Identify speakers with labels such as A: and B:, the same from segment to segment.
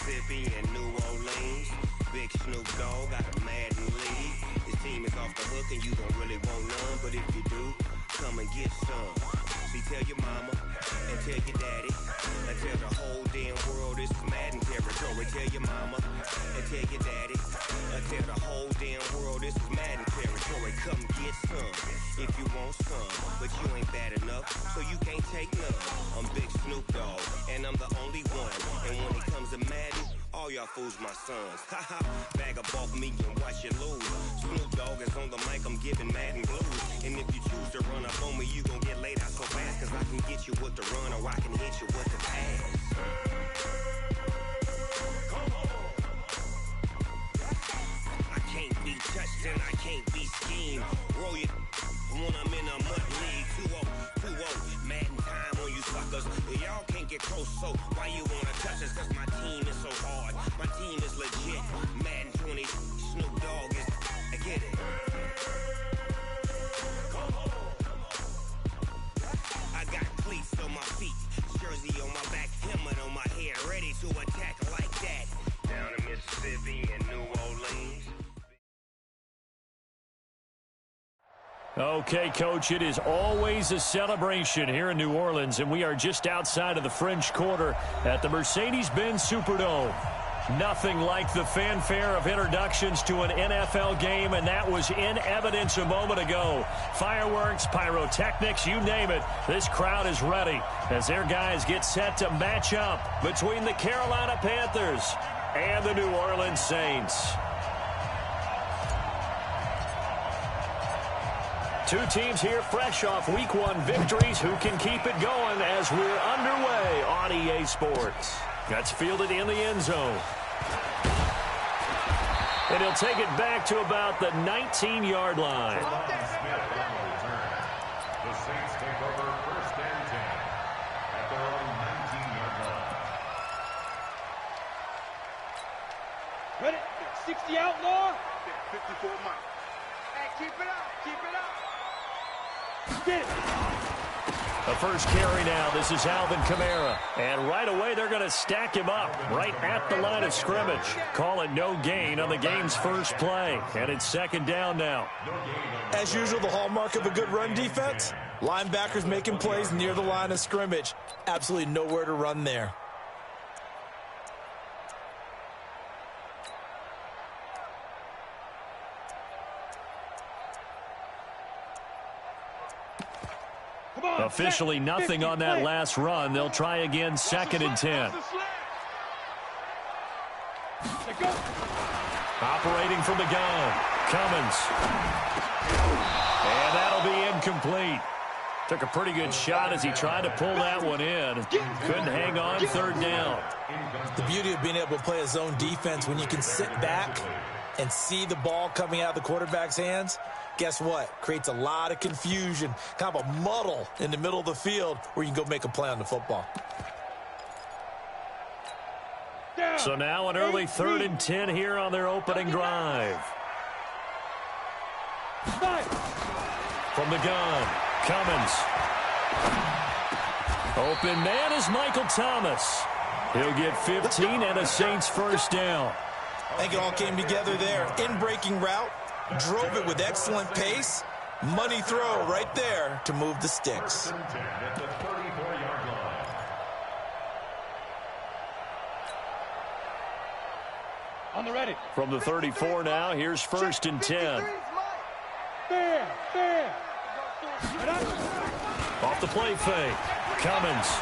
A: Mississippi and New Orleans. Big Snoop Dogg got a Madden league. His team is off the hook and you don't really want none, but if you do, come and get some. See, tell your mama and tell your daddy and tell the whole damn world this is Madden territory. Tell your mama and tell your daddy and tell the whole damn world this is Madden territory. Come get some if you want some, but you ain't bad enough, so you can't take none. I'm Big Snoop Dogg, and I'm the only one. And when it comes to Madden, all y'all fools my sons. Haha, bag up off me and watch you lose. Snoop Dogg is on the mic, I'm giving Madden blues. And if you choose to run up on me, you gon' get laid out so fast, cause I can get you with the run or I can hit you with the pass. I can't be touched and I can't be schemed. Roll you when I'm in a mud league. 2-0, Madden time on you suckers. Y'all can't get close, so why you wanna touch us? Cause my team is so hard. My team is legit. Madden 20, Snoop Dogg is, I get it. I got cleats on my feet, jersey on my back, helmet on my head, ready to attack like that. Down in Mississippi and New Orleans.
B: Okay, Coach, it is always a celebration here in New Orleans, and we are just outside of the French Quarter at the Mercedes-Benz Superdome. Nothing like the fanfare of introductions to an NFL game, and that was in evidence a moment ago. Fireworks, pyrotechnics, you name it. This crowd is ready as their guys get set to match up between the Carolina Panthers and the New Orleans Saints. Two teams here fresh off Week 1 victories who can keep it going as we're underway on EA Sports. That's fielded in the end zone. And he'll take it back to about the 19-yard line.
C: The Saints take over 1st and 10 at their own 19-yard line.
D: Ready? 60 outlaw. 54 miles. Hey, keep it up. Keep it up. Get it.
B: The first carry now. This is Alvin Kamara. And right away, they're going to stack him up right at the line of scrimmage. Call it no gain on the game's first play. And it's 2nd down now.
E: As usual, the hallmark of a good run defense, linebackers making plays near the line of scrimmage. Absolutely nowhere to run there.
B: Officially nothing on that last run. They'll try again 2nd and 10. Operating from the gun. Cummins. And that'll be incomplete. Took a pretty good shot as he tried to pull that one in. Couldn't hang on 3rd down.
E: The beauty of being able to play a zone defense when you can sit back and see the ball coming out of the quarterback's hands, guess what? Creates a lot of confusion, kind of a muddle in the middle of the field where you can go make a play on the football.
B: So now an early 3rd and 10 here on their opening drive. From the gun, Cummins. Open man is Michael Thomas. He'll get 15 and a Saints 1st down.
E: I think it all came together there. In-breaking route, drove it with excellent pace. Money throw right there to move the sticks.
C: At the 34-yard line.
D: On the ready.
B: From the 34 now, here's 1st and 10.
D: Fair.
B: Off the play fake. Cummins.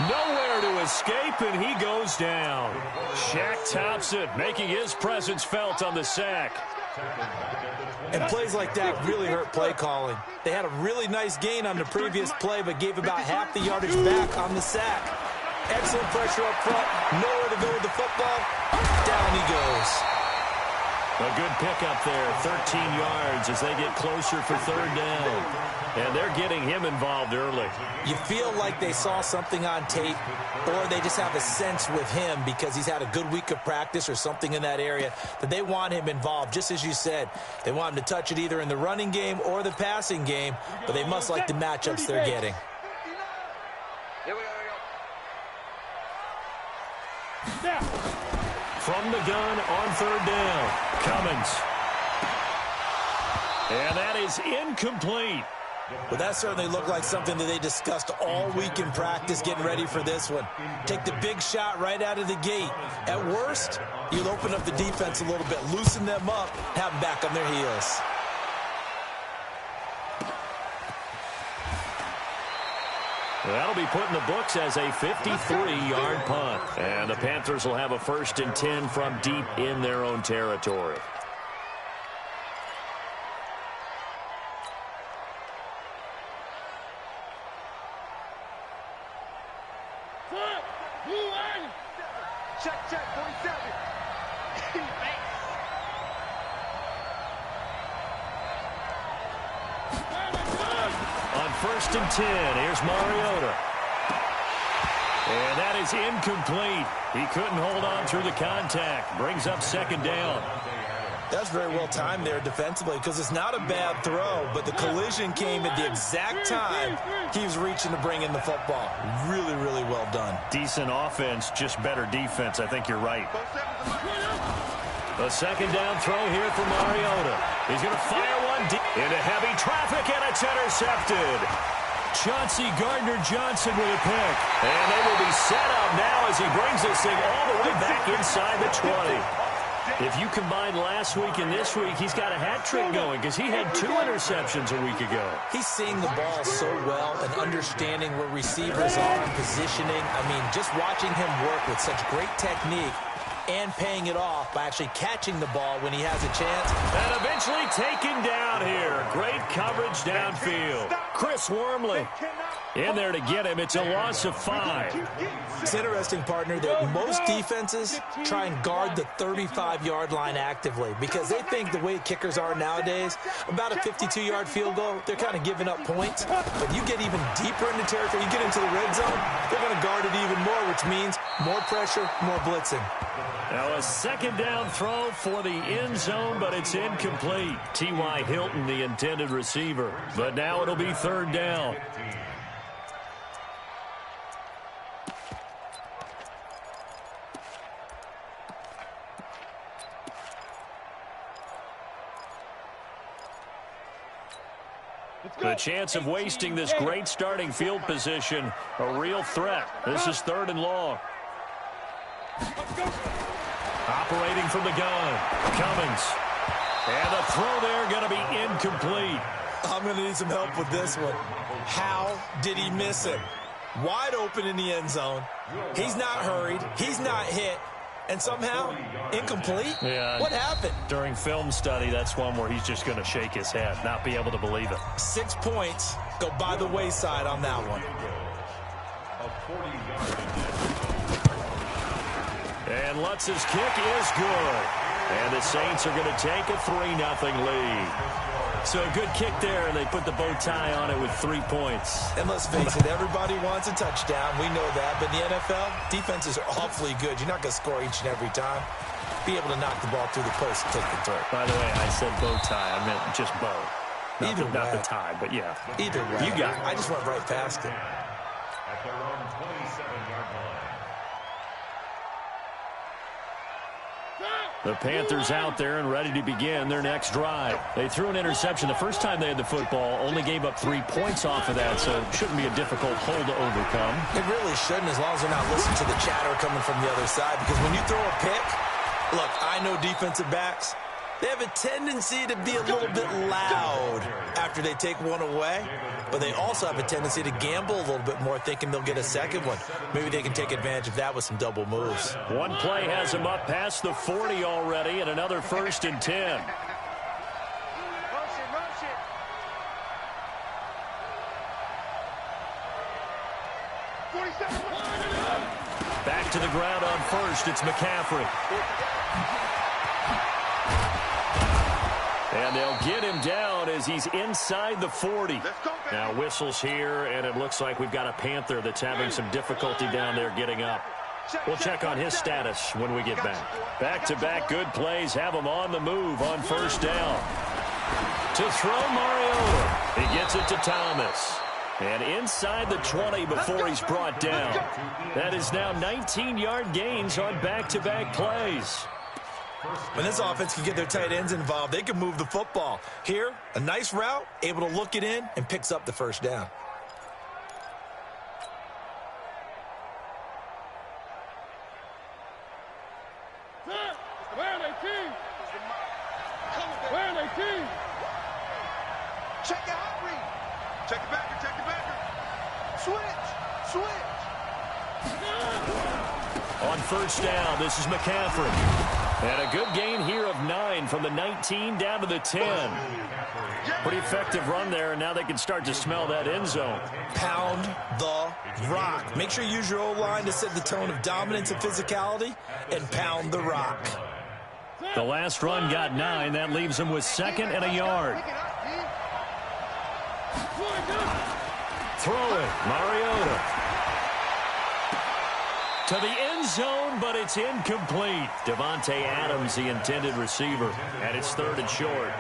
B: Nowhere to escape, and he goes down. Shaq Thompson making his presence felt on the sack.
E: And plays like that really hurt play calling. They had a really nice gain on the previous play, but gave about half the yardage back on the sack. Excellent pressure up front. Nowhere to go with the football. Down he goes.
B: A good pickup there, 13 yards as they get closer for 3rd down. And they're getting him involved early.
E: You feel like they saw something on tape, or they just have a sense with him because he's had a good week of practice or something in that area that they want him involved. Just as you said, they want him to touch it either in the running game or the passing game, but they must like the matchups they're getting.
B: From the gun on third down, Cummins. And that is incomplete.
E: Well, that certainly looked like something that they discussed all week in practice getting ready for this one. Take the big shot right out of the gate. At worst, you'll open up the defense a little bit, loosen them up, have them back on their heels.
B: That'll be put in the books as a 53-yard punt. And the Panthers will have a 1st and 10 from deep in their own territory.
D: Check, 47.
B: On 1st and 10, here's Mariota. And that is incomplete. He couldn't hold on through the contact. Brings up 2nd down.
E: That's very well timed there defensively because it's not a bad throw, but the collision came at the exact time he was reaching to bring in the football. Really, really well done.
B: Decent offense, just better defense. I think you're right. A 2nd down throw here for Mariota. He's going to fire one deep into heavy traffic, and it's intercepted. Chauncey Gardner-Johnson with a pick. And they will be set up now as he brings this thing all the way back inside the 20. If you combine last week and this week, he's got a hat trick going because he had 2 interceptions a week ago.
E: He's seeing the ball so well and understanding where receivers are and positioning. I mean, just watching him work with such great technique and paying it off by actually catching the ball when he has a chance.
B: And eventually taken down here. Great coverage downfield. Chris Wormley in there to get him. It's a loss of 5.
E: It's interesting, partner, that most defenses try and guard the 35-yard line actively because they think the way kickers are nowadays, about a 52-yard field goal, they're kind of giving up points. But you get even deeper into territory, you get into the red zone, they're going to guard it even more, which means more pressure, more blitzing.
B: Now a 2nd down throw for the end zone, but it's incomplete. T.Y. Hilton, the intended receiver. But now it'll be 3rd down. The chance of wasting this great starting field position, a real threat. This is 3rd and long. Operating from the gun, Cummins. And the throw there going to be incomplete.
E: I'm going to need some help with this one. How did he miss it? Wide open in the end zone. He's not hurried. He's not hit. And somehow, incomplete?
B: Yeah.
E: What happened?
B: During film study, that's one where he's just going to shake his head, not be able to believe it.
E: 6 points go by the wayside on that one.
B: And Lutz's kick is good. And the Saints are going to take a 3-0 lead. So a good kick there, and they put the bow tie on it with 3 points.
E: And let's face it, everybody wants a touchdown. We know that. But in the NFL, defenses are awfully good. You're not going to score each and every time. Be able to knock the ball through the post and take the throw.
B: By the way, I said bow tie. I meant just bow. Not the tie, but yeah.
E: Either way.
B: You got it.
E: I just went right past it.
C: At their own 27-yard line.
B: The Panthers out there and ready to begin their next drive. They threw an interception the first time they had the football, only gave up 3 points off of that, so it shouldn't be a difficult hole to overcome.
E: It really shouldn't, as long as they're not listening to the chatter coming from the other side, because when you throw a pick, look, I know defensive backs, they have a tendency to be a little bit loud after they take one away, but they also have a tendency to gamble a little bit more, thinking they'll get a second one. Maybe they can take advantage of that with some double moves.
B: One play has them up past the 40 already, and another 1st and 10. Back to the ground on 1st, it's McCaffrey. And they'll get him down as he's inside the 40. Now whistles here, and it looks like we've got a Panther that's having some difficulty down there getting up. We'll check on his status when we get back. Back-to-back good plays have him on the move on 1st down. To throw Mariota. He gets it to Thomas. And inside the 20 before he's brought down. That is now 19-yard gains on back-to-back plays.
E: When this offense can get their tight ends involved, they can move the football. Here, a nice route, able to look it in, and picks up the first down.
D: Check it out, read. Check it back, check it back. Switch.
B: On first down, this is McCaffrey. And a good gain here of 9 from the 19 down to the 10. Pretty effective run there, and now they can start to smell that end zone.
E: Pound the rock. Make sure you use your O-line to set the tone of dominance and physicality, and pound the rock.
B: The last run got 9. That leaves him with 2nd and a yard. Throw it, Mariota. To the end zone, but it's incomplete. Devontae Adams, the intended receiver, and it's 3rd and short.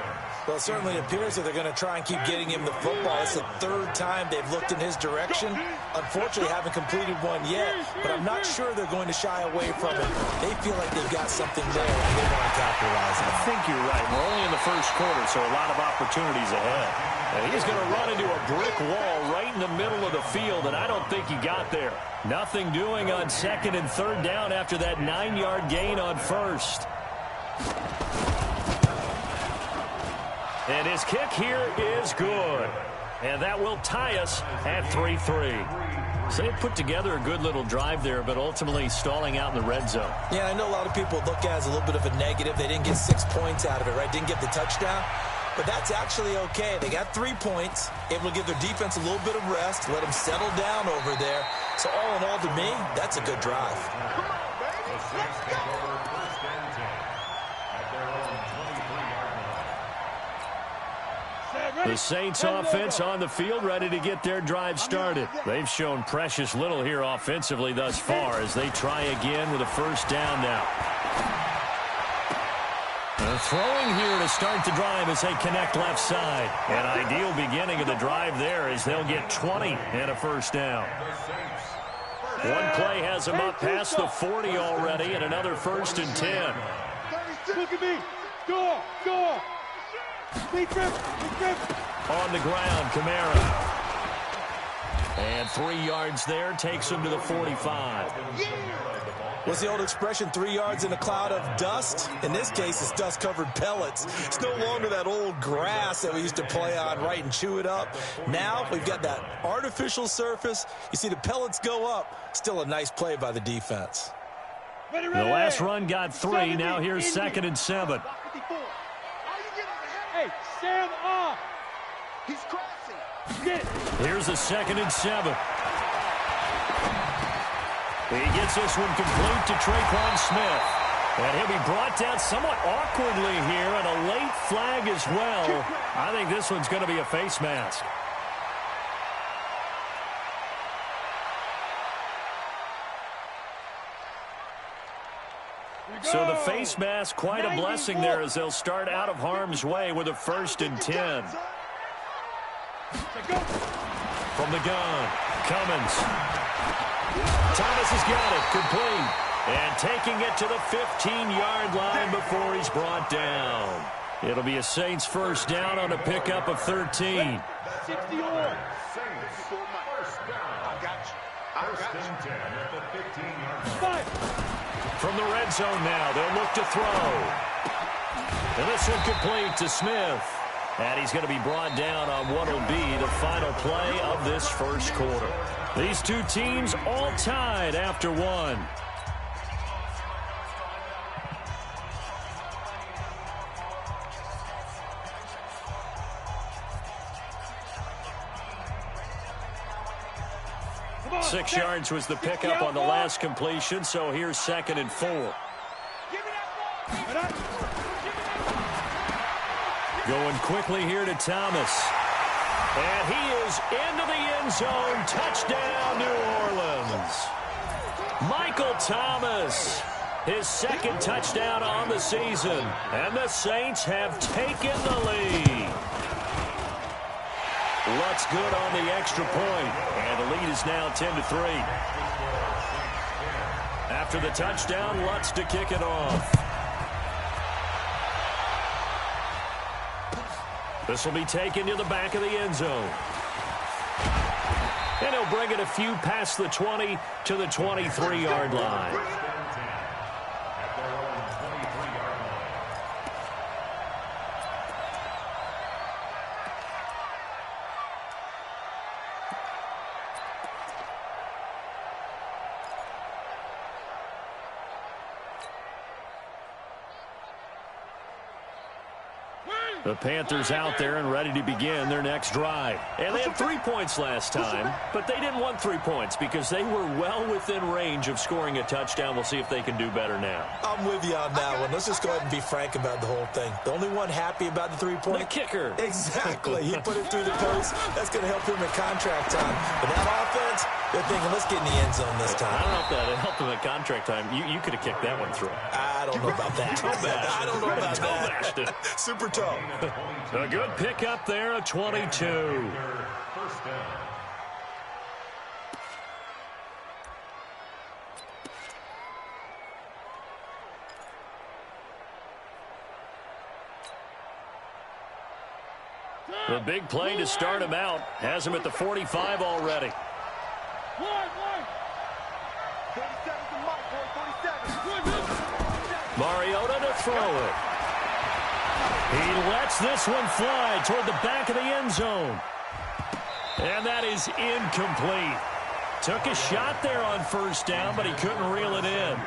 E: Well, it certainly appears that they're going to try and keep getting him the football. It's the 3rd time they've looked in his direction. Unfortunately, haven't completed one yet, but I'm not sure they're going to shy away from it. They feel like they've got something there, and they want to capitalize on it.
B: I think you're right. We're only in the first quarter, so a lot of opportunities ahead. And he's going to run into a brick wall right in the middle of the field, and I don't think he got there. Nothing doing on 2nd and 3rd down after that 9-yard gain on 1st. And his kick here is good. And that will tie us at 3-3. So they put together a good little drive there, but ultimately stalling out in the red zone.
E: Yeah, I know a lot of people look at it as a little bit of a negative. They didn't get 6 points out of it, right? Didn't get the touchdown. But that's actually okay. They got 3 points, able to give their defense a little bit of rest, let them settle down over there. So all in all, to me, that's a good drive.
D: Come on, baby. Let's go.
B: The Saints offense on the field, ready to get their drive started. They've shown precious little here offensively thus far as they try again with a first down now. Throwing here to start the drive as they connect left side. An ideal beginning of the drive there as they'll get 20 and a first down. One play has them up past the 40 already and another 1st and 10.
D: Look at me. Go. Big trip.
B: On the ground, Kamara. And 3 yards there takes him to the 45.
E: What's the old expression, 3 yards in a cloud of dust? In this case, it's dust-covered pellets. It's no longer that old grass that we used to play on, right, and chew it up. Now we've got that artificial surface. You see the pellets go up. Still a nice play by the defense.
B: The last run got 3. Now here's 2nd and 7.
D: Hey, stand up. He's crossing.
B: Here's a 2nd and 7. He gets this one complete to Traquan Smith. And he'll be brought down somewhat awkwardly here, and a late flag as well. I think this one's going to be a face mask. So the face mask, quite a blessing there as they'll start out of harm's way with a 1st and 10. From the gun, Cummins. Thomas has got it, complete. And taking it to the 15-yard line before he's brought down. It'll be a Saints first down on a pickup of 13.
D: 60 on.
C: First and 10 at the 15-yard line.
B: From the red zone now, they'll look to throw. And this one complete to Smith. And he's going to be brought down on what will be the final play of this first quarter. These two teams all tied after one.
D: On,
B: 6 yards was the pickup on the last completion, so here's 2nd and 4. Going quickly here to Thomas. And he is into the end zone. Touchdown, New Orleans. Michael Thomas, his 2nd touchdown on the season. And the Saints have taken the lead. Lutz good on the extra point, and the lead is now 10-3. After the touchdown, Lutz to kick it off. This will be taken to the back of the end zone. And he'll bring it a few past the 20 to the 23-yard line. The Panthers out there and ready to begin their next drive. And they had 3 points last time, but they didn't want 3 points because they were well within range of scoring a touchdown. We'll see if they can do better now.
E: I'm with you on that one. Let's just go ahead and be frank about the whole thing. The only one happy about the 3-point?
B: The kicker.
E: Exactly. He put it through the post. That's going to help him at contract time. But that offense, they're thinking, let's get in the end zone this time.
B: I don't know if that helped him at contract time. You could have kicked that one through.
E: I don't know about that. I don't know about that.
B: It.
E: Super toe.
B: A good pick up there, a 22.
C: First down.
B: The big play to start him out has him at the 45 already.
D: 37
B: Mariota to throw it. He lets this one fly toward the back of the end zone. And that is incomplete. Took a shot there on first down, but he couldn't reel it in.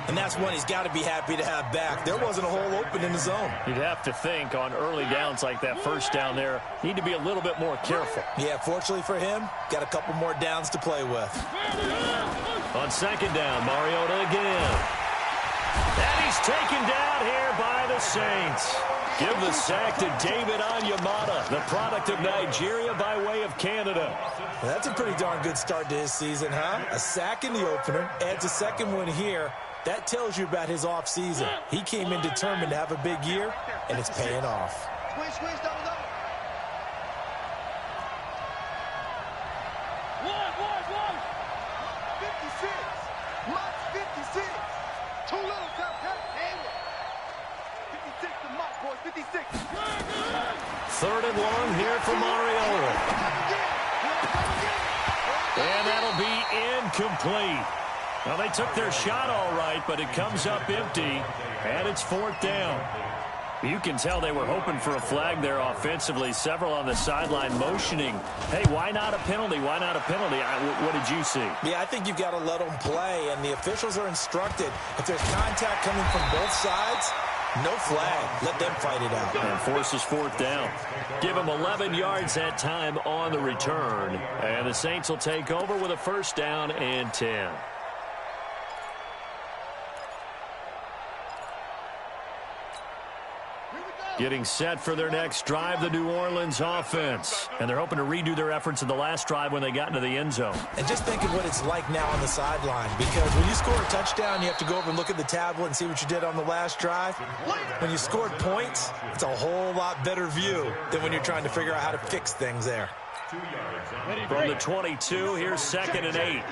E: And that's one he's got to be happy to have back. There wasn't a hole open in the zone.
B: You'd have to think on early downs like that first down there, need to be a little bit more careful.
E: Yeah, fortunately for him, got a couple more downs to play with.
B: On second down, Mariota again. And he's taken down here by the Saints. Give the sack to David Onyemata, the product of Nigeria by way of Canada.
E: Well, that's a pretty darn good start to his season, huh? A sack in the opener, adds a second one here. That tells you about his offseason. He came in determined to have a big year, and it's paying off.
D: Switch, double, double. One. 56. Mott's 56. Too little, Tom. Hang it. 56 to Mott, boys. 56.
B: Third and long here for Mariota. And that'll be incomplete. Well, they took their shot all right, but it comes up empty, and it's fourth down. You can tell they were hoping for a flag there offensively. Several on the sideline motioning, hey, why not a penalty? Why not a penalty? What did you see?
E: Yeah, I think you've got to let them play, and the officials are instructed. If there's contact coming from both sides, no flag. Let them fight it out.
B: And forces fourth down. Give them 11 yards that time on the return. And the Saints will take over with a first down and 10. Getting set for their next drive, the New Orleans offense. And they're hoping to redo their efforts in the last drive when they got into the end zone.
E: And just think of what it's like now on the sideline, because when you score a touchdown, you have to go over and look at the tablet and see what you did on the last drive. When you scored points, it's a whole lot better view than when you're trying to figure out how to fix things there.
B: From the 22, here's 2nd and 8.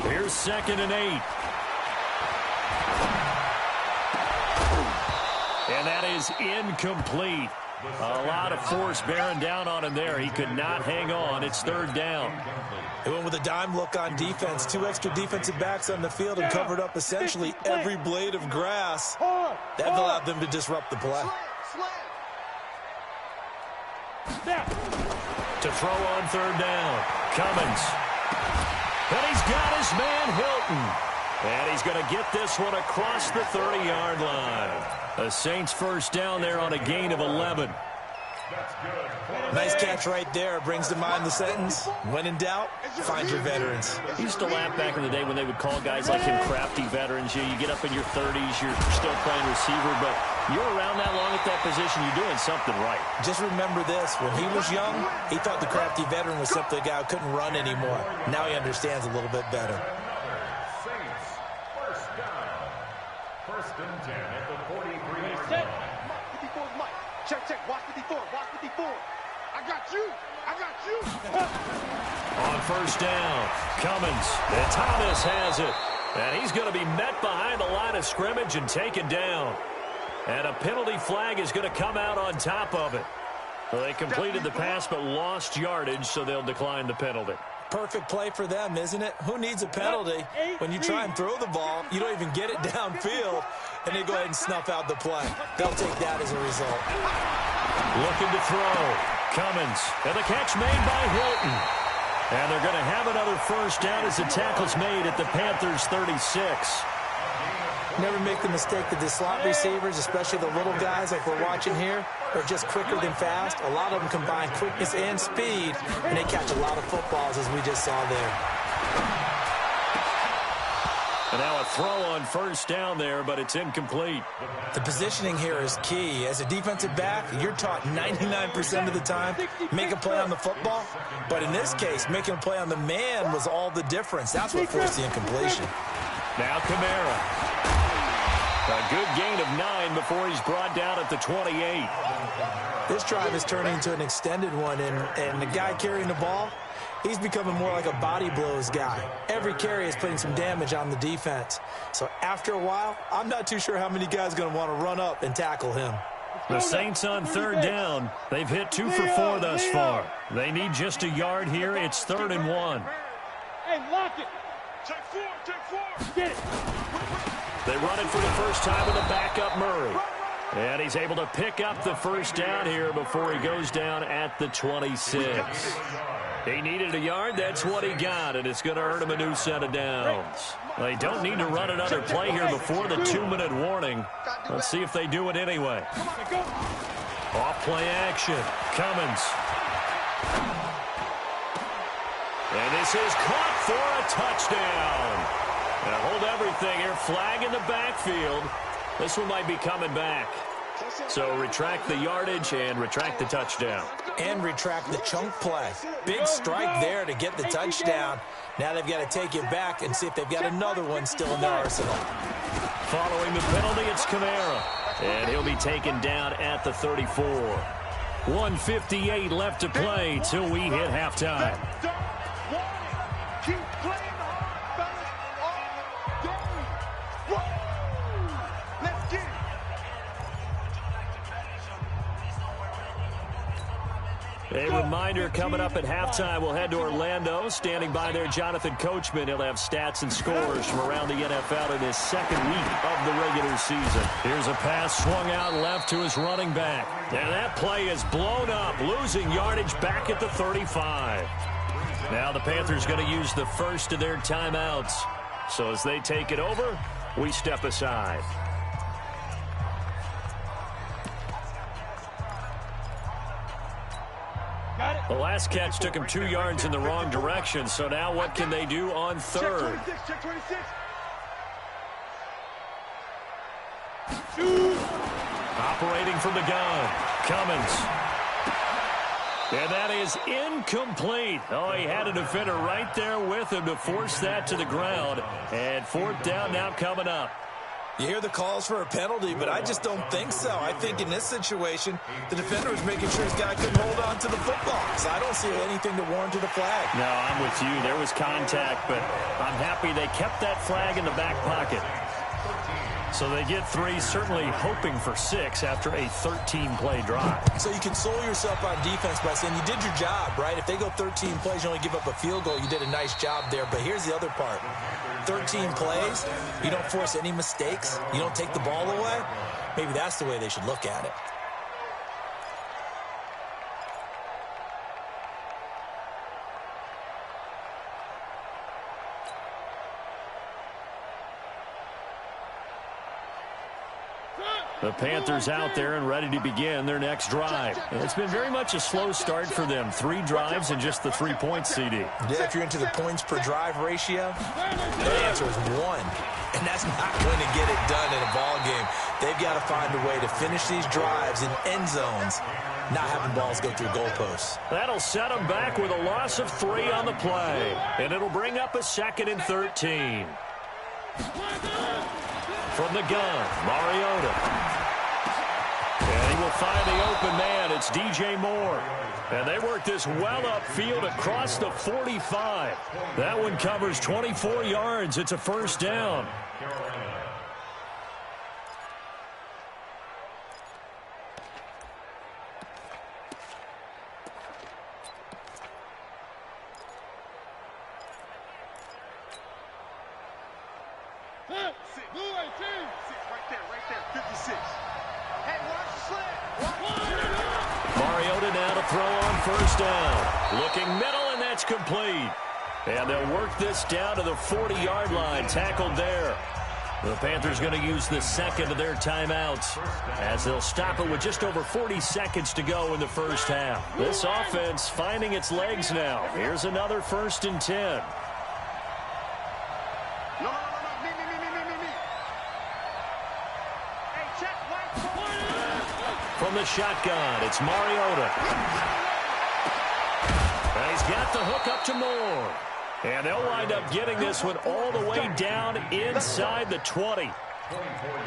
B: Here's 2nd and 8. And that is incomplete. A lot of force bearing down on him there. He could not hang on. It's third down.
E: They went with a dime look on defense. 2 extra defensive backs on the field and covered up essentially every blade of grass. That allowed them to disrupt the play.
B: To throw on third down. Cummins. And he's got his man Hilton. And he's going to get this one across the 30-yard line. The Saints first down there on a gain of 11.
E: Nice catch right there. Brings to mind the sentence, when in doubt, find your veterans.
B: I used to laugh back in the day when they would call guys like him crafty veterans. You get up in your 30s, you're still playing receiver, but you're around that long at that position, you're doing something right.
E: Just remember this. When he was young, he thought the crafty veteran was simply a guy who couldn't run anymore. Now he understands a little bit better.
D: 4. I got you. I got you.
B: On first down, Cummins, and Thomas has it. And he's going to be met behind the line of scrimmage and taken down. And a penalty flag is going to come out on top of it. Well, they completed the pass but lost yardage, so they'll decline the penalty.
E: Perfect play for them, isn't it? Who needs a penalty when you try and throw the ball, you don't even get it downfield, and they go ahead and snuff out the play. They'll take that as a result.
B: Looking to throw. Cummins, and the catch made by Hilton. And they're going to have another first down as the tackle's made at the Panthers' 36.
E: Never make the mistake that the slot receivers, especially the little guys like we're watching here, are just quicker than fast. A lot of them combine quickness and speed, and they catch a lot of footballs, as we just saw there.
B: And now a throw on first down there, but it's incomplete.
E: The positioning here is key. As a defensive back, you're taught 99% of the time, make a play on the football. But in this case, making a play on the man was all the difference. That's what forced the incompletion.
B: Now Kamara. A good gain of 9 before he's brought down at the 28.
E: This drive is turning into an extended one, and the guy carrying the ball, he's becoming more like a body blows guy. Every carry is putting some damage on the defense. So after a while, I'm not too sure how many guys are going to want to run up and tackle him.
B: The Saints on third down. They've hit 2 for 4 thus far. They need just a yard here. It's 3rd and 1.
D: Hey, lock it. Take 4, take 4. Get it.
B: They run it for the first time with a backup Murray. And he's able to pick up the first down here before he goes down at the 26. He needed a yard. That's what he got, and it's going to earn him a new set of downs. They don't need to run another play here before the 2-minute warning. Let's see if they do it anyway. Off play action. Cummins. And this is caught for a touchdown. Now hold everything here. Flag in the backfield. This one might be coming back. So retract the yardage and retract the touchdown.
E: And retract the chunk play. Big strike there to get the touchdown. Now they've got to take it back and see if they've got another one still in their arsenal.
B: Following the penalty, it's Kamara. And he'll be taken down at the 34. 1:58 left to play till we hit halftime.
D: Keep playing hard, fellas, all game. Let's get it.
B: A reminder coming up at halftime, we'll head to Orlando. Standing by there, Jonathan Coachman. He'll have stats and scores from around the NFL in his second week of the regular season. Here's a pass swung out left to his running back. And that play is blown up, losing yardage back at the 35. Now the Panthers going to use the first of their timeouts. So as they take it over, we step aside. The last catch took him 2 yards in the wrong direction, so now what can they do on third?
D: Check 26.
B: Operating from the gun, Cummins. And that is incomplete. Oh, he had a defender right there with him to force that to the ground. And 4th down now coming up.
E: You hear the calls for a penalty, but I just don't think so. I think in this situation, the defender was making sure his guy couldn't hold on to the football. So I don't see anything to warrant a flag.
B: No, I'm with you. There was contact, but I'm happy they kept that flag in the back pocket. So they get 3, certainly hoping for 6 after a 13-play drive.
E: So you console yourself on defense by saying you did your job, right? If they go 13 plays, you only give up a field goal, you did a nice job there. But here's the other part. 13 plays, you don't force any mistakes, you don't take the ball away. Maybe that's the way they should look at it.
B: The Panthers out there and ready to begin their next drive. It's been very much a slow start for them. 3 drives and just the 3 points, CD.
E: Yeah, if you're into the points per drive ratio, the answer is 1. And that's not going to get it done in a ball game. They've got to find a way to finish these drives in end zones, not having balls go through goalposts.
B: That'll set them back with a loss of 3 on the play. And it'll bring up a 2nd and 13. From the gun, Mariota. And he will find the open man. It's DJ Moore. And they work this well upfield across the 45. That one covers 24 yards. It's a first down. Mariota now to throw on first down. Looking middle, and that's complete. And they'll work this down to the 40-yard line. Tackled there. The Panthers going to use the second of their timeouts as they'll stop it with just over 40 seconds to go in the first half. This offense finding its legs now. Here's another 1st and 10. From the shotgun, it's Mariota. And he's got the hook up to Moore. And they'll wind up getting this one all the way down inside the 20.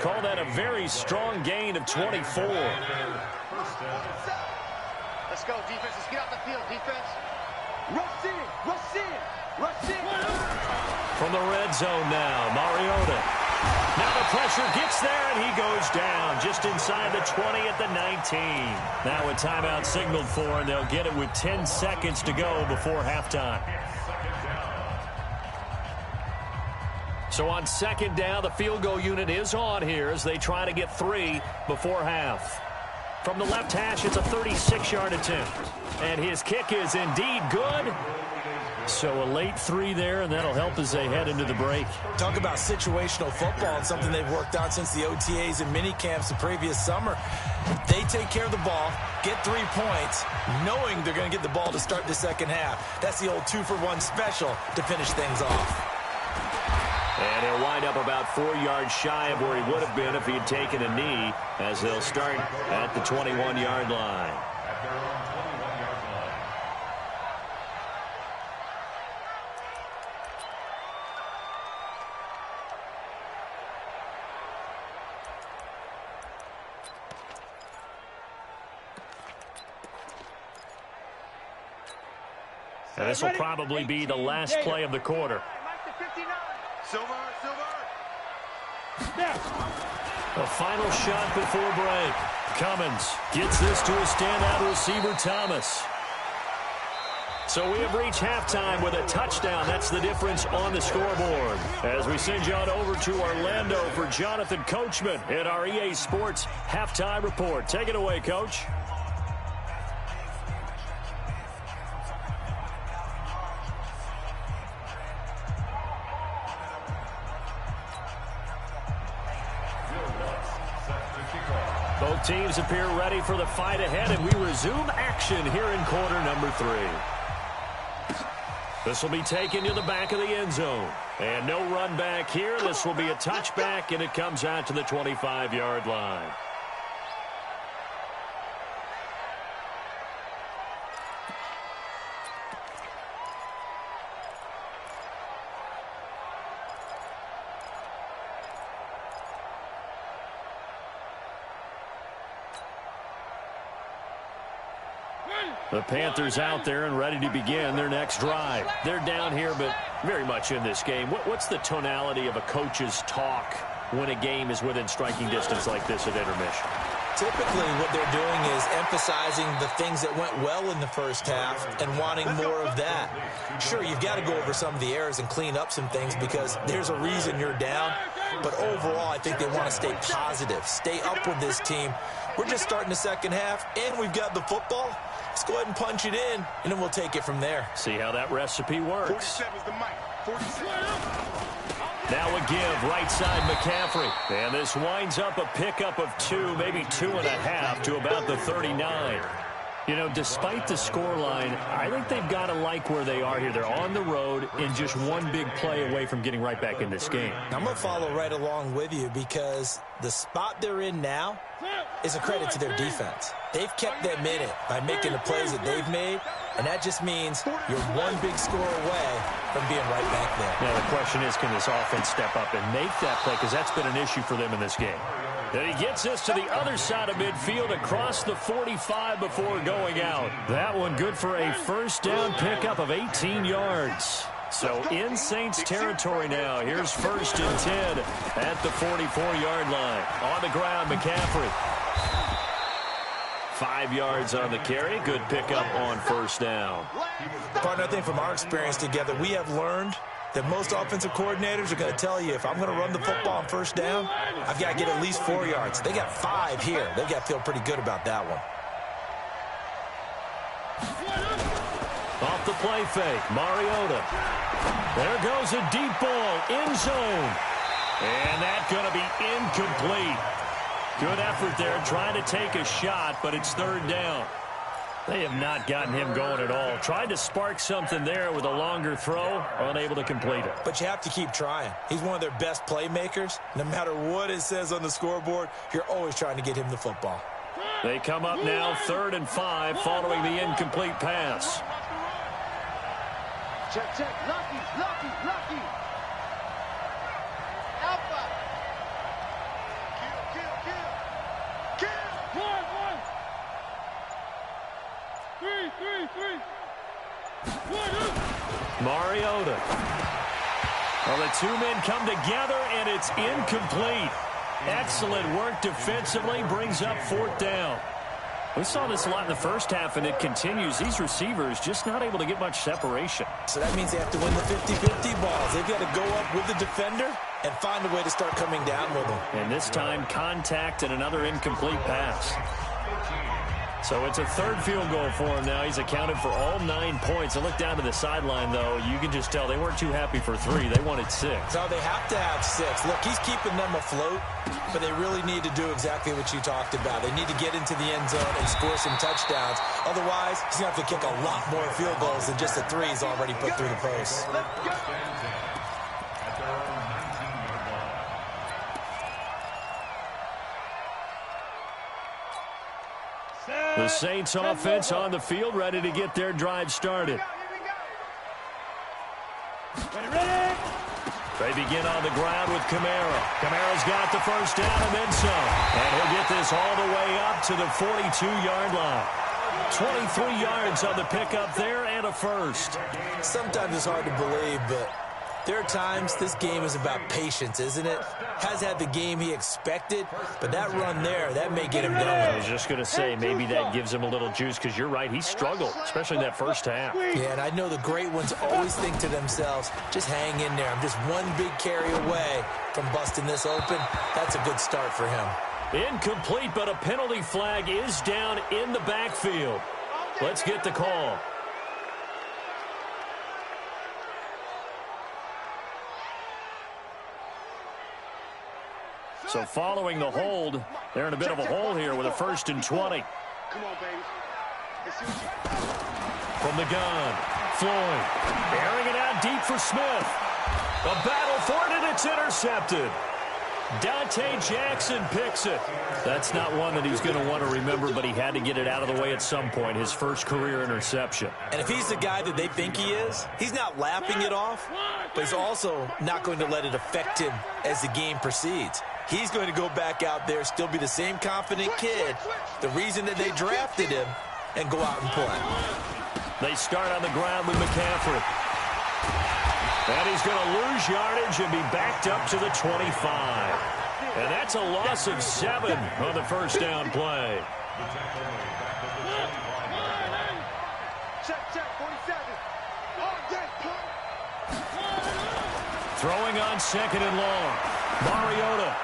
B: Call that a very strong gain of 24.
D: Let's go, defense. Let's get out the field, defense. Rush in, rush in, rush in.
B: From the red zone now, Mariota. Now the pressure gets there, and he goes down just inside the 20 at the 19. Now a timeout signaled for, and they'll get it with 10 seconds to go before halftime. So on second down, the field goal unit is on here as they try to get 3 before half. From the left hash, it's a 36-yard attempt. And his kick is indeed good. So a late 3 there, and that'll help as they head into the break.
E: Talk about situational football and something they've worked on since the OTAs and mini camps the previous summer. They take care of the ball, get 3 points, knowing they're going to get the ball to start the second half. That's the old 2-for-1 special to finish things off.
B: And he'll wind up about 4 yards shy of where he would have been if he had taken a knee, as they'll start at the 21-yard line. And this will probably be the last play of the quarter.
D: Silver.
B: The final shot before break. Cummins gets this to a standout receiver, Thomas. So we have reached halftime with a touchdown. That's the difference on the scoreboard. As we send you on over to Orlando for Jonathan Coachman in our EA Sports Halftime Report. Take it away, Coach. Both teams appear ready for the fight ahead, and we resume action here in quarter number 3. This will be taken to the back of the end zone. And no run back here. This will be a touchback, and it comes out to the 25-yard line. The Panthers out there and ready to begin their next drive. They're down here, but very much in this game. What's the tonality of a coach's talk when a game is within striking distance like this at intermission?
E: Typically, what they're doing is emphasizing the things that went well in the first half and wanting more of that. Sure, you've got to go over some of the errors and clean up some things because there's a reason you're down. But overall, I think they want to stay positive, stay up with this team. We're just starting the second half, and we've got the football. Let's go ahead and punch it in, and then we'll take it from there.
B: See how that recipe works.
D: 47's the mic. 47.
B: Now a give, right side McCaffrey. And this winds up a pickup of 2, maybe 2.5 to about the 39. You know, despite the scoreline, I think they've got to like where they are here. They're on the road and just one big play away from getting right back in this game.
E: I'm going to follow right along with you because the spot they're in now is a credit to their defense. They've kept them in it by making the plays that they've made, and that just means you're one big score away from being right back there.
B: Now the question is, can this offense step up and make that play? Because that's been an issue for them in this game. And he gets this to the other side of midfield across the 45 before going out. That one good for a first down pickup of 18 yards. So in Saints territory now. Here's 1st and 10 at the 44-yard line. On the ground, McCaffrey. 5 yards on the carry. Good pickup on first down.
E: Partner, I think from our experience together, we have learned that most offensive coordinators are going to tell you, if I'm going to run the football on first down, I've got to get at least 4 yards. They got 5 here. They've got to feel pretty good about that one.
B: Off the play fake, Mariota. There goes a deep ball, end zone. And that's going to be incomplete. Good effort there, trying to take a shot, but it's 3rd down. They have not gotten him going at all. Tried to spark something there with a longer throw, unable to complete it.
E: But you have to keep trying. He's one of their best playmakers. No matter what it says on the scoreboard, you're always trying to get him the football.
B: They come up now 3rd and 5 following the incomplete pass.
D: Check, check. Lucky, lucky, lucky. Alpha. Kill, kill, kill. Kill. One. 3.
B: Mariota. Well, the 2 men come together, and it's incomplete. Excellent work defensively, brings up 4th down. We saw this a lot in the first half, and it continues. These receivers just not able to get much separation.
E: So that means they have to win the 50-50 balls. They've got to go up with the defender and find a way to start coming down with them.
B: And this time, contact and another incomplete pass. So it's a 3rd field goal for him now. He's accounted for all 9 points. And look down to the sideline, though. You can just tell they weren't too happy for 3. They wanted 6.
E: No, they have to have 6. Look, he's keeping them afloat, but they really need to do exactly what you talked about. They need to get into the end zone and score some touchdowns. Otherwise, he's going to have to kick a lot more field goals than just the 3 he's already put through the post.
B: The Saints offense on the field, ready to get their drive started. They begin on the ground with Kamara. Kamara's got the first down and then some. And he'll get this all the way up to the 42-yard line. 23 yards on the pickup there and a first.
E: Sometimes it's hard to believe, but there are times this game is about patience, isn't it? Has had the game he expected, but that run there, that may get him going.
B: I was just going to say, maybe that gives him a little juice, because you're right, he struggled, especially in that first half.
E: Yeah, and I know the great ones always think to themselves, just hang in there. I'm just one big carry away from busting this open. That's a good start for him.
B: Incomplete, but a penalty flag is down in the backfield. Let's get the call. So following the hold, they're in a bit of a hole here with a 1st and 20.
D: Come on, baby.
B: From the gun, Floyd airing it out deep for Smith. A battle for it, and it's intercepted. Dante Jackson picks it. That's not one that he's going to want to remember, but he had to get it out of the way at some point, his first career interception.
E: And if he's the guy that they think he is, he's not laughing it off, but he's also not going to let it affect him as the game proceeds. He's going to go back out there, still be the same confident kid, the reason that they drafted him, and go out and play.
B: They start on the ground with McCaffrey. And he's going to lose yardage and be backed up to the 25. And that's a loss of 7 on the first down play.
D: Check, 47.
B: Throwing on 2nd and long. Mariota.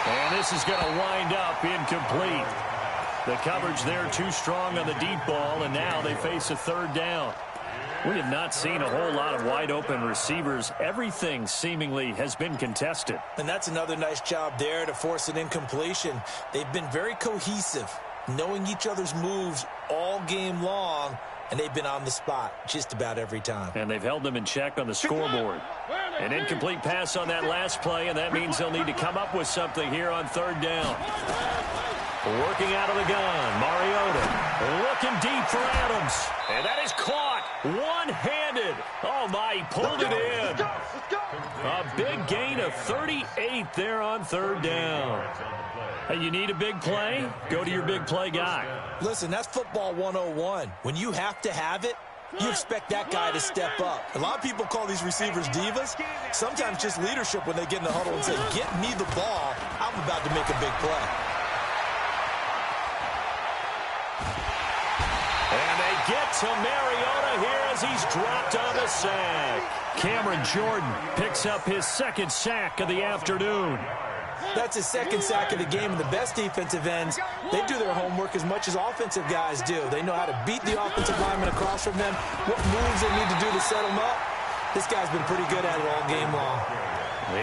B: And this is going to wind up incomplete. The coverage there too strong on the deep ball, and now they face a 3rd down. We have not seen a whole lot of wide-open receivers. Everything seemingly has been contested.
E: And that's another nice job there to force an incompletion. They've been very cohesive, knowing each other's moves all game long, and they've been on the spot just about every time.
B: And they've held them in check on the scoreboard. An incomplete pass on that last play, and that means they'll need to come up with something here on 3rd down. Working out of the gun, Mariota looking deep for Adams. And that is caught one-handed. Oh, my, he pulled it in. A big gain to 38 there on third down. Hey, you need a big play? Go to your big play guy.
E: Listen, that's football 101. When you have to have it, you expect that guy to step up. A lot of people call these receivers divas. Sometimes just leadership when they get in the huddle and say, get me the ball. I'm about to make a big play.
B: And they get to Mariota here as he's dropped on the sack. Cameron Jordan picks up his second sack of the afternoon.
E: That's his second sack of the game, and the best defensive ends, they do their homework as much as offensive guys do. They know how to beat the offensive lineman across from them, what moves they need to do to set them up. This guy's been pretty good at it all game long.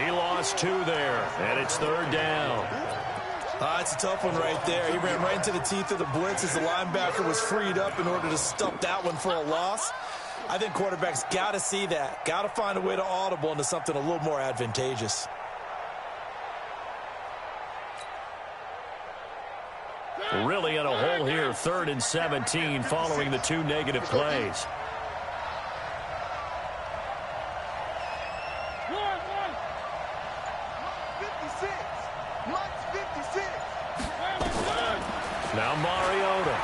B: He lost 2 there, and it's third down.
E: It's a tough one right there. He ran right into the teeth of the blitz as the linebacker was freed up in order to stop that one for a loss. I think quarterbacks got to see that, got to find a way to audible into something a little more advantageous.
B: Really in a hole here, 3rd and 17 following the 2 negative plays. Now Mariota.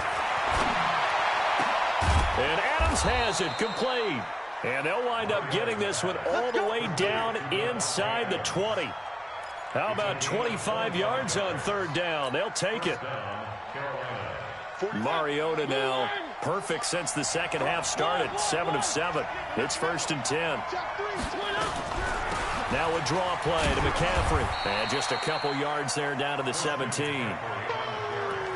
B: And Adams has it complete. And they'll wind up getting this one all the way down inside the 20. How about 25 yards on third down? They'll take it. Mariota now perfect since the second half started. 7 of 7. It's 1st and 10. Now a draw play to McCaffrey. And just a couple yards there down to the 17.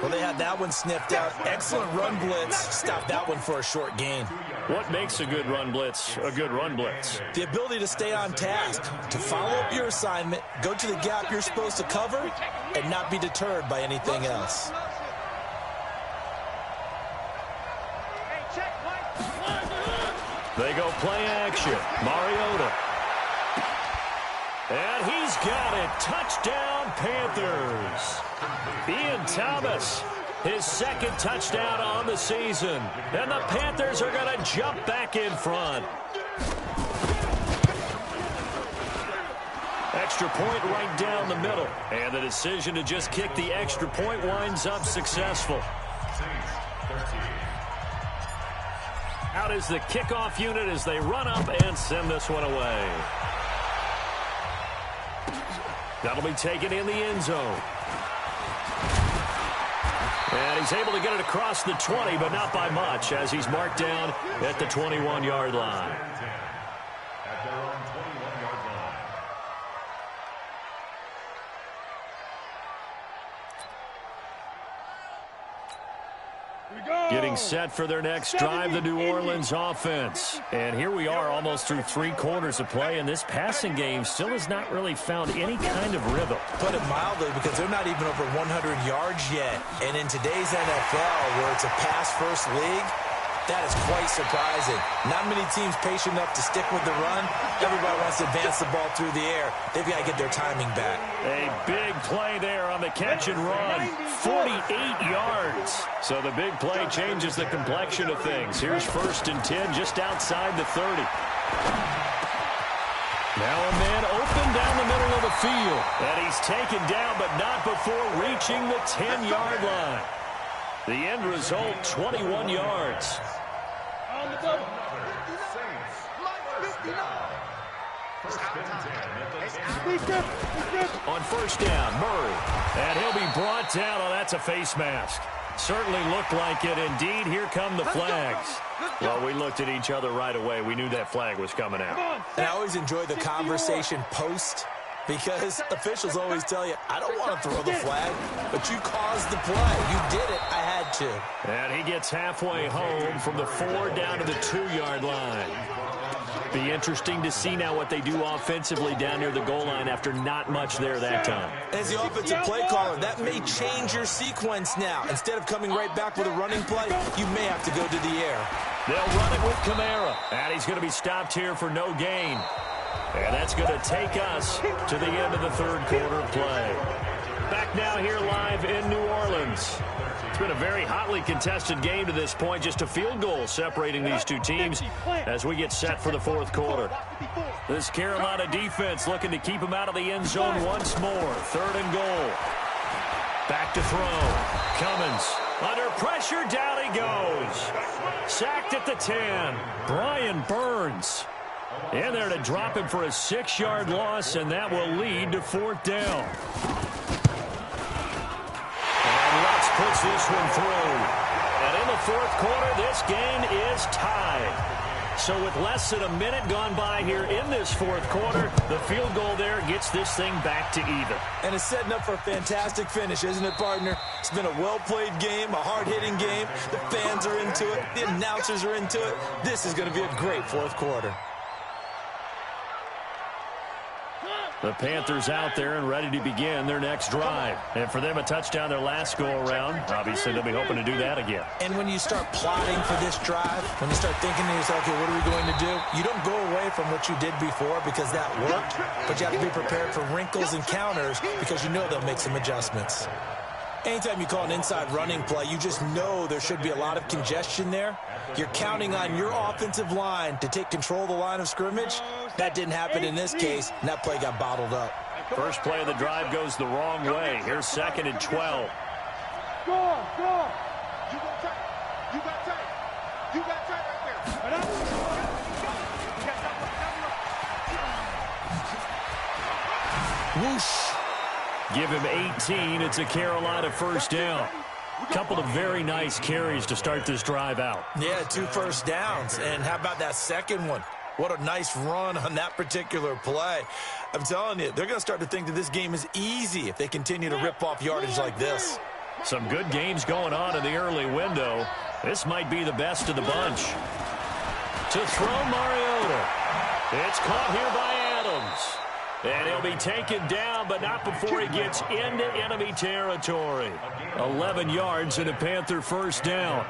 E: Well, they had that one sniffed out. Excellent run blitz. Stopped that one for a short gain.
B: What makes a good run blitz a good run blitz?
E: The ability to stay on task, to follow up your assignment, go to the gap you're supposed to cover, and not be deterred by anything else.
B: They go play action. Mariota. And he's got it. Touchdown, Panthers. Ian Thomas, his second touchdown on the season. And the Panthers are going to jump back in front. Extra point right down the middle. And the decision to just kick the extra point winds up successful. Out is the kickoff unit as they run up and send this one away. That'll be taken in the end zone. And he's able to get it across the 20, but not by much, as he's marked down at the 21-yard line.
C: At their own 21-yard line.
B: Getting set for their next drive, the New Orleans offense. And here we are almost through 3 quarters of play, and this passing game still has not really found any kind of rhythm.
E: Put it mildly, because they're not even over 100 yards yet. And in today's NFL, where it's a pass-first league, that is quite surprising. Not many teams patient enough to stick with the run. Everybody wants to advance the ball through the air. They've got to get their timing back.
B: A big play there on the catch and run. 48 yards. So the big play changes the complexion of things. Here's 1st and 10 just outside the 30. Now a man open down the middle of the field. And he's taken down, but not before reaching the 10-yard line. The end result, 21 yards. On 1st down, Murray. And he'll be brought down. Oh, that's a face mask. Certainly looked like it. Indeed, here come the flags. Well, we looked at each other right away. We knew that flag was coming out.
E: And I always enjoy the conversation post, because officials always tell you, I don't want to throw the flag, but you caused the play. You did it. I had to.
B: And he gets halfway home from the 4 down to the 2-yard line. Be interesting to see now what they do offensively down near the goal line after not much there that time.
E: As the offensive play caller, that may change your sequence now. Instead of coming right back with a running play, you may have to go to the air.
B: They'll run it with Kamara. And he's going to be stopped here for no gain. And that's going to take us to the end of the 3rd quarter play. Back now here live in New Orleans. It's been a very hotly contested game to this point. Just a field goal separating these two teams as we get set for the fourth quarter. This Carolina defense looking to keep them out of the end zone once more. 3rd and goal. Back to throw. Cummins under pressure. Down he goes. Sacked at the 10. Brian Burns in there to drop him for a 6-yard loss, and that will lead to 4th down. And Lutz puts this one through. And in the 4th quarter, this game is tied. So with less than a minute gone by here in this 4th quarter, the field goal there gets this thing back to even.
E: And it's setting up for a fantastic finish, isn't it, partner? It's been a well-played game, a hard-hitting game. The fans are into it. The announcers are into it. This is going to be a great 4th quarter.
B: The Panthers out there and ready to begin their next drive. And for them, a touchdown their last go-around. Obviously, they'll be hoping to do that again.
E: And when you start plotting for this drive, when you start thinking to yourself, okay, what are we going to do? You don't go away from what you did before because that worked, but you have to be prepared for wrinkles and counters because you know they'll make some adjustments. Anytime you call an inside running play, you just know there should be a lot of congestion there. You're counting on your offensive line to take control of the line of scrimmage. That didn't happen in this case, and that play got bottled up.
B: First play of the drive goes the wrong way. Here's 2nd and 12.
D: Go on, go on. You got tight. You got tight. You got tight right there.
E: Whoosh.
B: Give him 18. It's a Carolina 1st down. Couple of very nice carries to start this drive out.
E: Yeah, 2 first downs. And how about that second one? What a nice run on that particular play. I'm telling you, they're going to start to think that this game is easy if they continue to rip off yardage like this.
B: Some good games going on in the early window. This might be the best of the bunch. To throw Mariota. It's caught here by Adams. And he'll be taken down, but not before he gets into enemy territory. 11 yards and a Panther 1st down.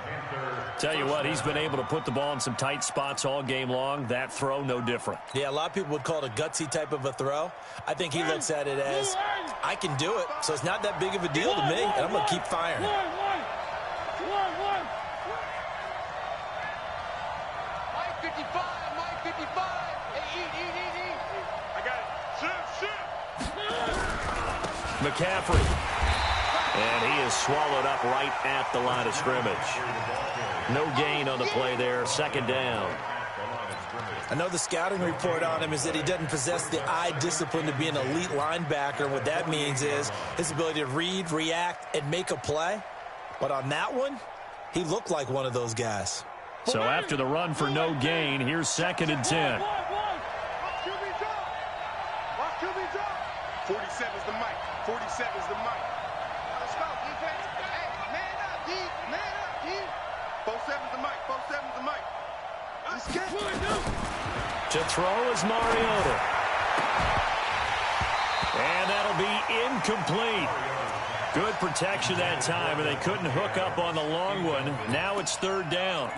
B: Tell you what, he's been able to put the ball in some tight spots all game long. That throw, no different.
E: Yeah, a lot of people would call it a gutsy type of a throw. I think he looks at it as, I can do it, so it's not that big of a deal to me, and I'm going to keep firing.
D: Mike 55, Mike 55. Hey, eat. I got it. Shoot.
B: McCaffrey. And he is swallowed up right at the line of scrimmage. No gain on the play there. 2nd down.
E: I know the scouting report on him is that he doesn't possess the eye discipline to be an elite linebacker. And what that means is his ability to read, react, and make a play. But on that one, he looked like one of those guys.
B: So after the run for no gain, here's 2nd and 10.
D: 47's the mic. 47's the mic. Let's go, defense. Hey, man up, D. Man up, D. 47's the mic. 47's the mic. Let's get it.
B: To throw is Mariota. And that'll be incomplete. Good protection that time, and they couldn't hook up on the long one. Now it's 3rd down.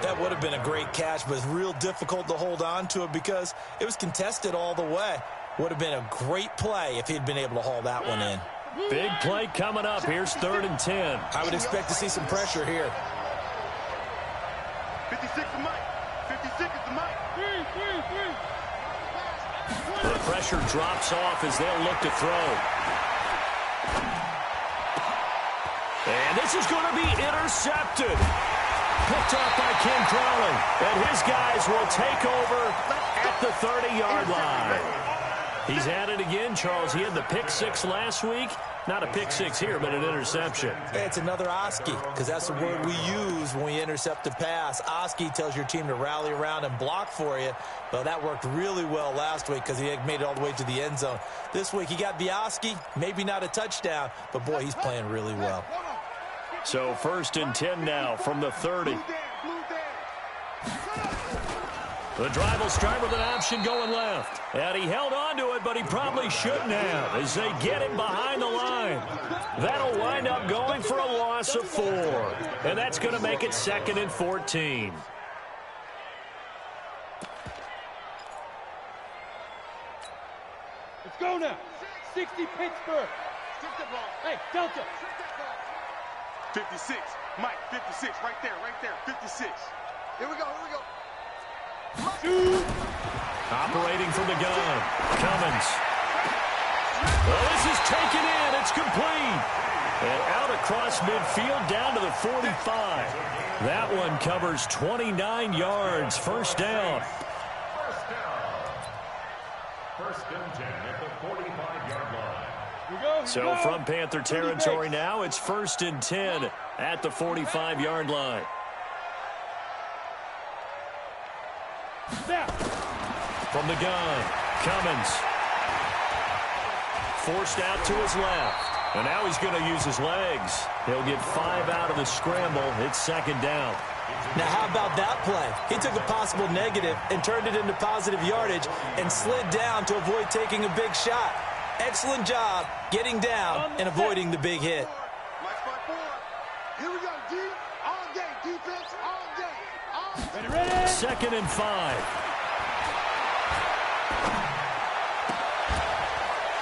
E: That would have been a great catch, but it's real difficult to hold on to it because it was contested all the way. Would have been a great play if he'd been able to haul that one in.
B: Big play coming up. Here's 3rd and 10.
E: I would expect to see some pressure here.
D: 56 the mic. 56 is the mic.
B: The pressure drops off as they'll look to throw. And this is going to be intercepted. Picked off by Ken Crowley. And his guys will take over at the 30-yard line. He's at it again, Charles. He had the pick 6 last week. Not a pick 6 here, but an interception.
E: Hey, it's another Oski, because that's the word we use when we intercept a pass. Oski tells your team to rally around and block for you. Well, that worked really well last week because he made it all the way to the end zone. This week, he got the Oski, maybe not a touchdown, but, boy, he's playing really well.
B: So 1st and 10 now from the 30. The drive will start with an option going left. And he held on to it, but he probably shouldn't have as they get him behind the line. That'll wind up going for a loss of 4. And that's going to make it 2nd and 14.
D: Let's go now. 60 Pittsburgh.
F: Hey, Delta.
D: 56. Mike, 56. Right there, 56. Here we go.
B: Operating from the gun. Cummins. Well, this is taken in. It's complete. And out across midfield down to the 45. That one covers 29 yards. First down.
C: First and 10 at the 45-yard line.
B: So from Panther territory now, it's first and 10 at the 45-yard line. From the gun, Cummins. Forced out to his left. And now he's going to use his legs. He'll get 5 out of the scramble. It's second down.
E: Now, how about that play? He took a possible negative and turned it into positive yardage and slid down to avoid taking a big shot. Excellent job getting down and avoiding the big hit.
D: Mike 5-4. Here we go, D. All day. Defense all day.
F: Ready.
B: Second and 5.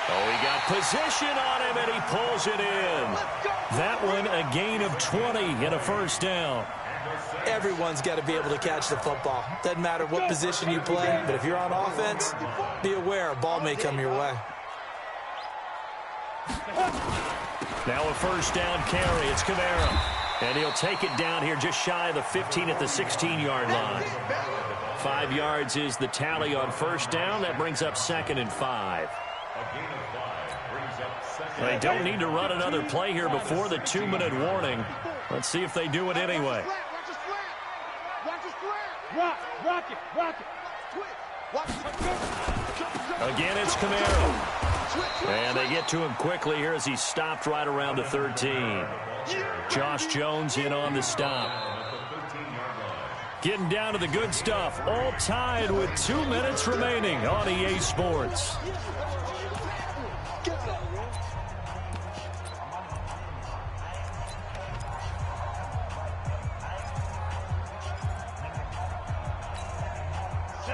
B: Oh, he got position on him, and he pulls it in. That one, a gain of 20 and a first down.
E: Everyone's got to be able to catch the football. Doesn't matter what position you play, but if you're on offense, be aware a ball may come your way.
B: Now a first down carry. It's Kamara. And he'll take it down here just shy of the 15 at the 16-yard line. 5 yards is the tally on first down. That brings up second and 5. They don't need to run another play here before the 2-minute warning. Let's see if they do it anyway.
F: Rock it.
B: Again, it's Kamara. And they get to him quickly here as he's stopped right around the 13. Josh Jones in on the stop. Getting down to the good stuff. All tied with 2 minutes remaining on EA Sports.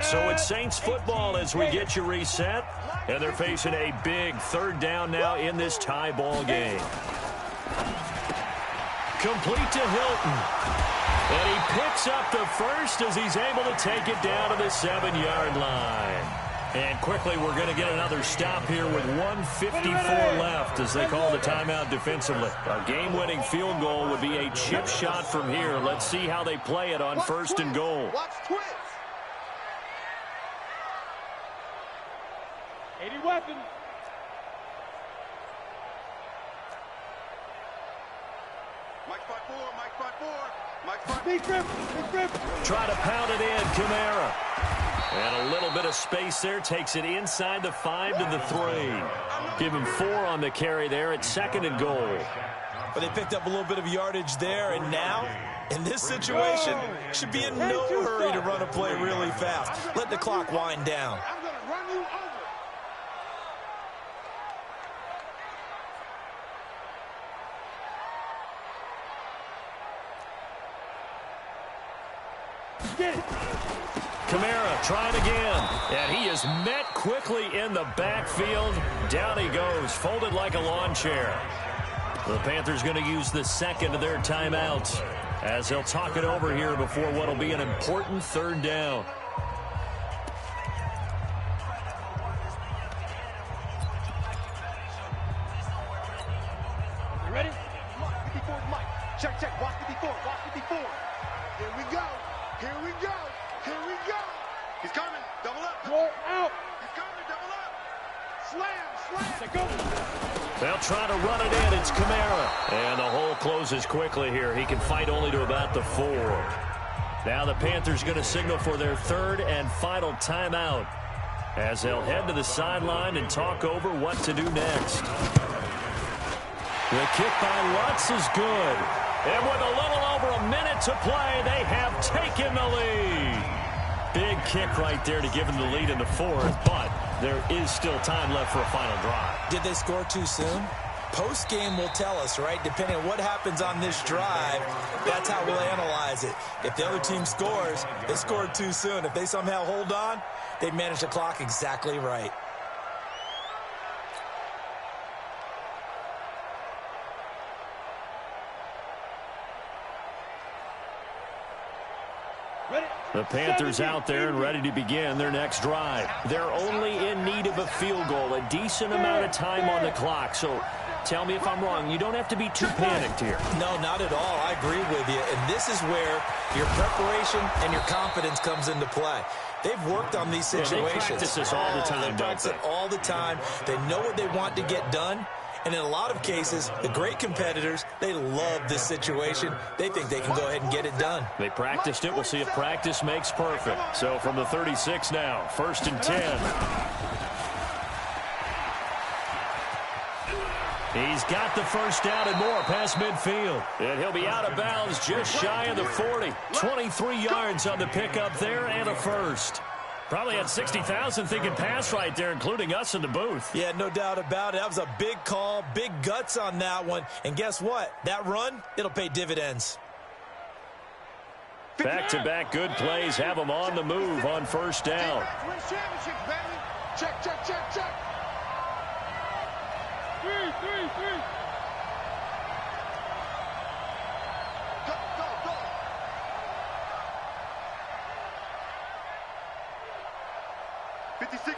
B: So it's Saints football as we get you reset. And they're facing a big third down now in this tie ball game. Complete to Hilton. And he picks up the first as he's able to take it down to the 7-yard line. And quickly we're going to get another stop here with 1:54 left as they call the timeout defensively. A game-winning field goal would be a chip shot from here. Let's see how they play it on first and goal.
D: Watch twins.
F: 80 weapon.
D: Mike 5-4. Mike 5-4.
F: Big grip.
B: Try to pound it in, Kamara. And a little bit of space there. Takes it inside the 5 to the 3. Give him 4 on the carry there at second and goal.
E: But they picked up a little bit of yardage there, and now, in this situation, should be in no hurry to run a play really fast. Let the clock wind down.
D: I'm going to run you over.
F: Get it.
B: Kamara trying again. And he is met quickly in the backfield. Down he goes, folded like a lawn chair. The Panthers going to use the second of their timeouts as they'll talk it over here before what will be an important third down.
F: You ready?
D: Mike, 54 Mike. Check. Watch 54. Here we go. He's coming. Double up.
F: You're out.
D: He's coming. Double up. Slam.
F: Let go.
B: They'll try to run it in. It's Kamara. And the hole closes quickly here. He can fight only to about the 4. Now the Panthers going to signal for their third and final timeout as they'll head to the sideline and talk over what to do next. The kick by Lutz is good. And with a little over a minute to play, they have taken the lead. Big kick right there to give them the lead in the 4th, but there is still time left for a final drive.
E: Did they score too soon? Post-game will tell us, right? Depending on what happens on this drive, that's how we'll analyze it. If the other team scores, they scored too soon. If they somehow hold on, they manage the clock exactly right.
B: The Panthers out there and ready to begin their next drive. They're only in need of a field goal, a decent amount of time on the clock. So tell me if I'm wrong. You don't have to be too panicked here.
E: No, not at all. I agree with you. And this is where your preparation and your confidence comes into play. They've worked on these situations.
B: They practice this all the time,
E: They practice it all the time. They know what they want to get done. And in a lot of cases, the great competitors, they love this situation. They think they can go ahead and get it done.
B: They practiced it. We'll see if practice makes perfect. So from the 36 now, 1st and 10. He's got the first down and more past midfield. And he'll be out of bounds just shy of the 40. 23 yards on the pickup there and a first. Probably had 60,000 thinking pass right there, including us in the booth.
E: Yeah, no doubt about it. That was a big call, big guts on that one. And guess what? That run, it'll pay dividends.
B: Back-to-back good plays have them on the move on first down.
D: Check, check, check, check. Three. Go. 56.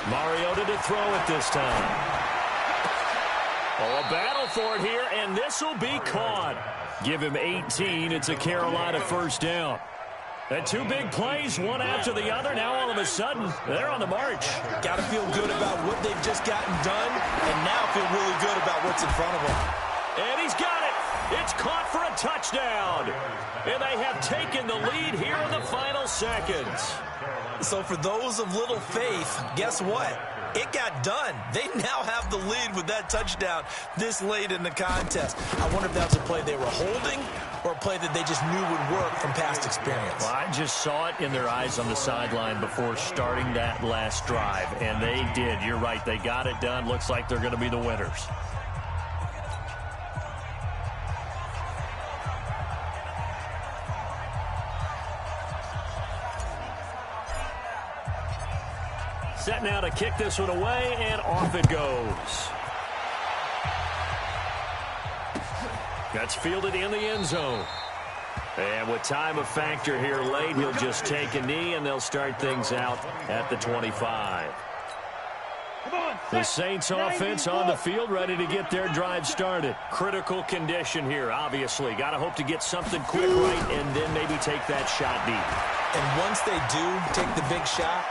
B: Mariota to throw it this time. Oh, a battle for it here, and this will be caught. Give him 18. It's a Carolina first down. And two big plays, one after the other. Now all of a sudden, they're on the march.
E: Got to feel good about what they've just gotten done, and now feel really good about what's in front of them.
B: And he's got it. It's caught for a touchdown. And they have taken the lead here in the final seconds.
E: So for those of little faith, guess what? It got done. They now have the lead with that touchdown this late in the contest. I wonder if that was a play they were holding or a play that they just knew would work from past experience.
B: Well, I just saw it in their eyes on the sideline before starting that last drive, and they did. You're right. They got it done. Looks like they're going to be the winners. Set now to kick this one away, and off it goes. That's fielded in the end zone. And with time a factor here late, he'll just take a knee, and they'll start things out at the 25. The Saints offense on the field, ready to get their drive started. Critical condition here, obviously. Got to hope to get something quick right, and then maybe take that shot deep.
E: And once they do take the big shot,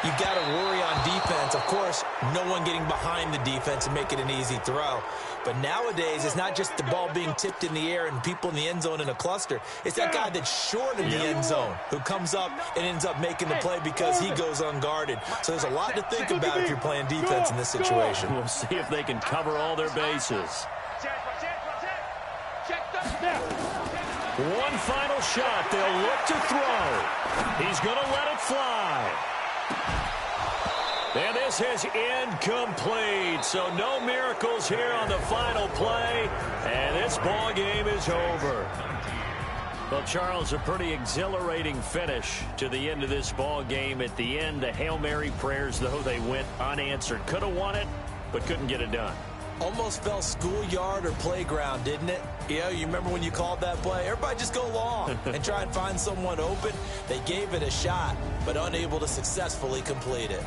E: you've got to worry on defense. Of course, no one getting behind the defense and make it an easy throw. But nowadays, it's not just the ball being tipped in the air and people in the end zone in a cluster. It's that guy that's short in the end zone who comes up and ends up making the play because he goes unguarded. So there's a lot to think about if you're playing defense in this situation.
B: We'll see if they can cover all their bases. One final shot. They'll look to throw. He's going to let it fly. And this is incomplete, so no miracles here on the final play, and this ball game is over. Well, Charles, a pretty exhilarating finish to the end of this ball game. At the end, the Hail Mary prayers, though, they went unanswered. Could have won it, but couldn't get it done.
E: Almost felt schoolyard or playground, didn't it? Yeah, you remember when you called that play? Everybody just go long and try and find someone open. They gave it a shot, but unable to successfully complete it.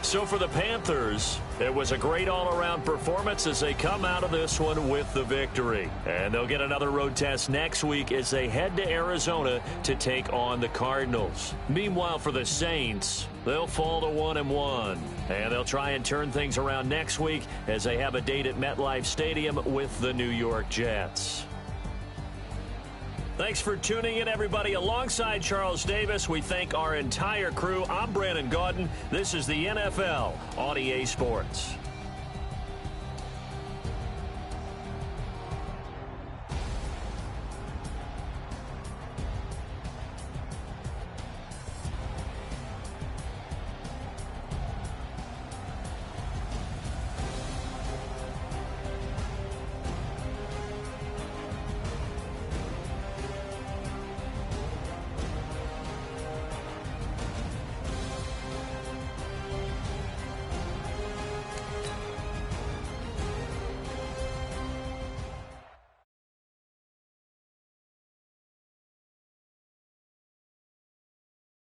B: So for the Panthers, it was a great all-around performance as they come out of this one with the victory. And they'll get another road test next week as they head to Arizona to take on the Cardinals. Meanwhile, for the Saints, they'll fall to 1-1. And they'll try and turn things around next week as they have a date at MetLife Stadium with the New York Jets. Thanks for tuning in, everybody. Alongside Charles Davis, we thank our entire crew. I'm Brandon Gaudin. This is the NFL on EA Sports.